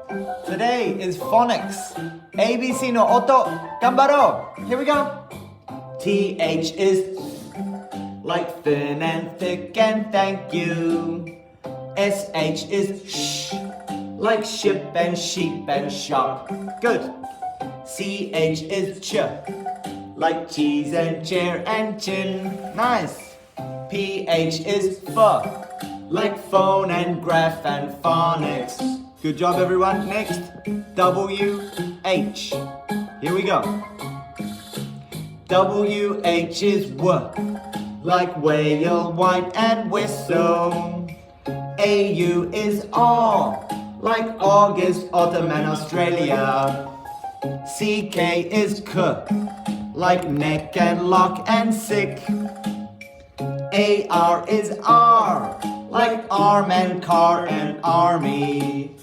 Today is phonics. ABC no oto. Gambaro. Here we go. TH is like thin and thick and thank you. SH is sh, like ship and sheep and shop. Good. CH is ch, like cheese and chair and chin. Nice. PH is f, like phone and graph and phonics. Good job everyone. Next, WH. Here we go. WH is w, like whale, white and whistle. AU is aw, like August, autumn and Australia. CK is k, like neck and lock and sick. AR is R, like arm and car and army.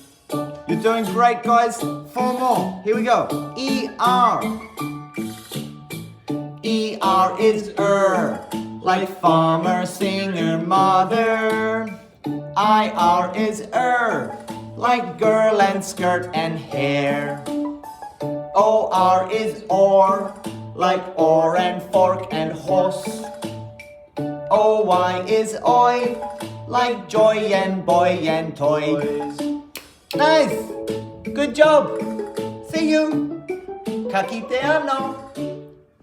You're doing great, guys. 4 more. Here we go. ER. ER is like farmer, singer, mother. IR is like girl and skirt and hair. OR is like oar and fork and horse. OY is oi, like joy and boy and toys. Nice! Good job! See you! Kakiteano!